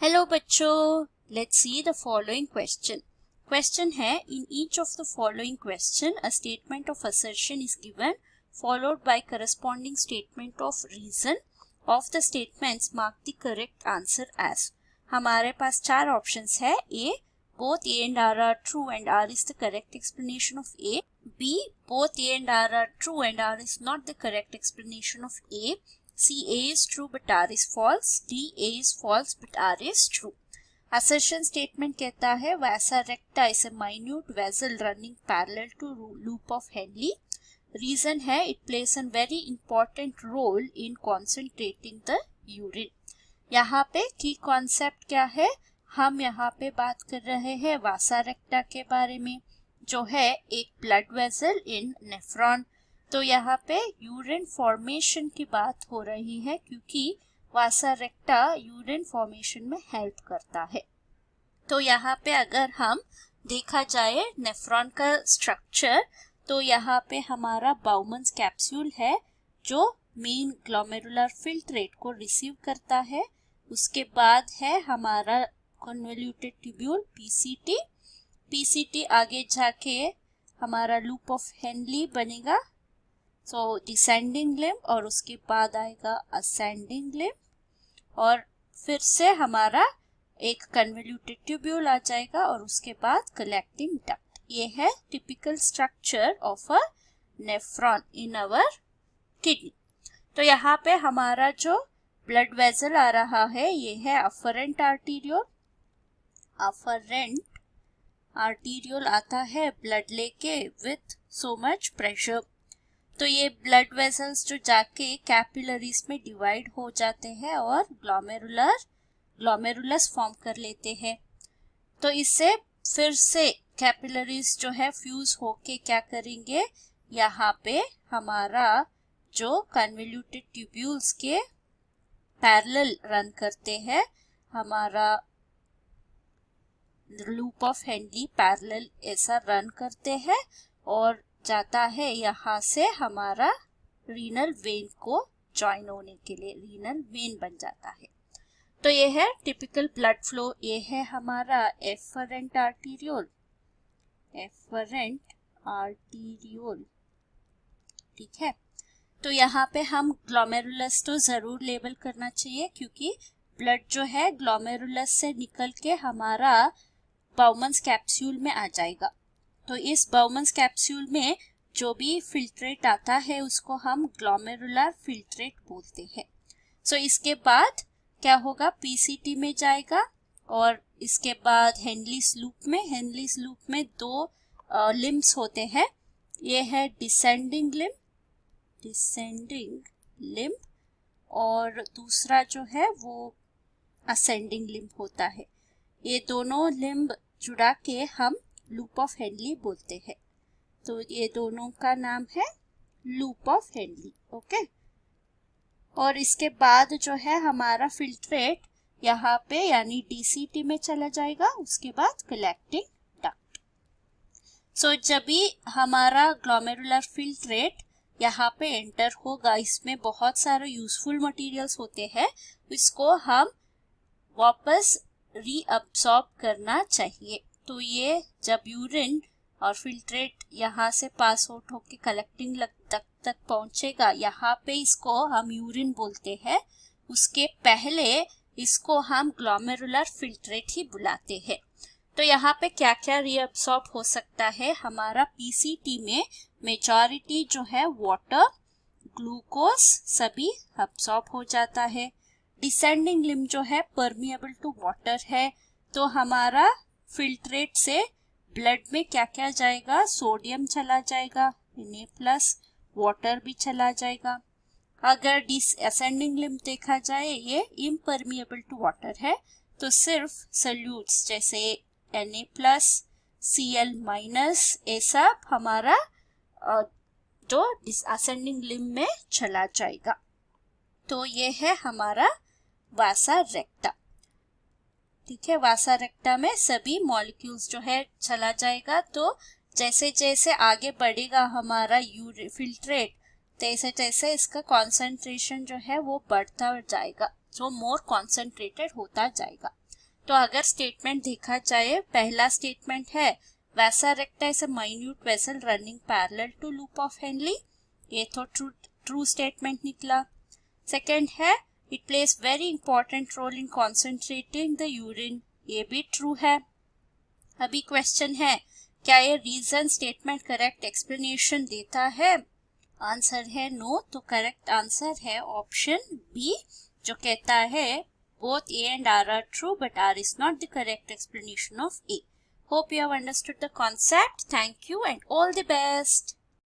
Hello बच्चों, let's see the following question. Question है, in each of the following question a statement of assertion is given followed by corresponding statement of reason of the statements mark the correct answer as. हमारे पास चार options है। ए, both A and R are true and R is the correct explanation of A. B, both A and R are true and R is not the correct explanation of A. C, A is true but R is false. D, A is false but R is true. Assertion statement कहता है vasa recta is a minute vessel running parallel to loop of Henle. Reason है it plays a very important role in concentrating the urine. यहाँ पे की concept क्या है, हम यहाँ पे बात कर रहे हैं वासा रेक्टा के बारे में, जो है एक ब्लड वेसल इन नेफ्रॉन। तो यहाँ पे यूरिन फॉर्मेशन की बात हो रही है क्योंकि वासा रेक्टा यूरिन फॉर्मेशन में हेल्प करता है। तो यहाँ पे अगर हम देखा जाए नेफ्रॉन का स्ट्रक्चर, तो यहाँ पे हमारा बाउमन्स कैप्सूल है जो मेन ग्लोमेरुलर फिल्ट्रेट को रिसीव करता है। उसके बाद है हमारा कन्वोल्यूटेड ट्यूब्यूल पीसीटी। पीसीटी आगे जाके हमारा लूप ऑफ हेनली बनेगा, सो डिसेंडिंग लिम्ब, और उसके बाद आएगा असेंडिंग लिम्ब, और फिर से हमारा एक कन्वोल्यूटेड ट्यूब्यूल आ जाएगा और उसके बाद कलेक्टिंग डक्ट। ये है typical structure of a nephron in our kidney. तो यहाँ पे हमारा जो ब्लड वेसल आ रहा है ये है अफरेंट आर्टीरियोल। अफरेंट आर्टीरियोल आता है ब्लड लेके विथ सो मच प्रेशर। तो ये ब्लड वेसल्स जो जाके कैपिलरीज में डिवाइड हो जाते हैं और ग्लोमेरुलस फॉर्म कर लेते हैं। तो इससे फिर से कैपिलरीज जो है फ्यूज होके क्या करेंगे, यहाँ पे हमारा जो कन्वोल्यूटेड ट्यूब्यूल्स के पैरेलल रन करते हैं, हमारा लूप ऑफ हेनली पैरेलल ऐसा रन करते हैं और जाता है यहाँ से हमारा रीनल वेन को ज्वाइन होने के लिए, रीनल वेन बन जाता है। तो ये है टिपिकल ब्लड फ्लो। ये है हमारा एफरेंट आर्टीरियोल, एफरेंट आर्टीरियोल, ठीक है। तो यहाँ पे हम ग्लोमेरुलस तो जरूर लेबल करना चाहिए क्योंकि ब्लड जो है ग्लोमेरुलस से निकल के हमारा बाउमन्स कैप्सूल में आ जाएगा। तो इस बाउमन्स कैप्सूल में जो भी फिल्ट्रेट आता है उसको हम ग्लोमेरुलर फिल्ट्रेट बोलते हैं। सो इसके बाद क्या होगा, पीसीटी में जाएगा और इसके बाद हेनलीस लूप में दो लिम्ब्स होते हैं। ये है डिसेंडिंग लिम्ब और दूसरा जो है वो असेंडिंग लिम्ब होता है। ये दोनों लिम्ब जुड़ा के हम लूप ऑफ हेनली बोलते हैं। तो ये दोनों का नाम है लूप ऑफ हेनली, ओके। और इसके बाद जो है हमारा फिल्ट्रेट यहाँ पे यानी डीसीटी में चला जाएगा, उसके बाद कलेक्टिंग डक्ट। सो जब भी हमारा ग्लोमेरुलर फिल्ट्रेट यहाँ पे एंटर होगा, इसमें बहुत सारे यूजफुल मटेरियल्स होते हैं, इसको हम वापस रीअब्सॉर्ब करना चाहिए। तो ये जब यूरिन और फिल्ट्रेट यहाँ से पास आउट होके कलेक्टिंग तक पहुंचेगा, यहाँ पे इसको हम यूरिन बोलते हैं। उसके पहले इसको हम ग्लोमेरुलर फिल्ट्रेट ही बुलाते हैं। तो यहाँ पे क्या क्या रीअब्सॉर्ब हो सकता है, हमारा पीसीटी में मेजॉरिटी जो है वाटर, ग्लूकोज सभी अब्सॉर्ब हो जाता है। डिसेंडिंग लिम्ब जो है परमिएबल टू वाटर है, तो हमारा फिल्ट्रेट से ब्लड में क्या क्या जाएगा, सोडियम चला जाएगा, Na+, वाटर भी चला जाएगा। अगर असेंडिंग लिम्ब देखा जाए ये इम्परमिएबल टू वाटर है, तो सिर्फ सॉल्यूट्स जैसे Na+, Cl- ये सब हमारा जो असेंडिंग लिम्ब में चला जाएगा। तो ये है हमारा वासा रेक्टा, ठीक है। वासा रेक्टा में सभी मॉलिक्यूल्स जो है चला जाएगा। तो जैसे जैसे आगे बढ़ेगा हमारा फिल्ट्रेट, तैसे तैसे इसका कॉन्सेंट्रेशन जो है वो बढ़ता जाएगा, जो मोर कॉन्सेंट्रेटेड होता जाएगा। तो अगर स्टेटमेंट देखा जाए, पहला स्टेटमेंट है Vassar Recta is a minute vessel running parallel to loop of Henle, ये तो ट्रू स्टेटमेंट निकला। सेकेंड है it plays very important role in concentrating the urine, ये भी ट्रू है। अभी क्वेश्चन है क्या ये रीजन स्टेटमेंट करेक्ट एक्सप्लेनेशन देता है? आंसर है नो, तो करेक्ट आंसर है ऑप्शन बी जो कहता है both A and R are true but R is not the correct explanation of A. Hope you have understood the concept. Thank you and all the best.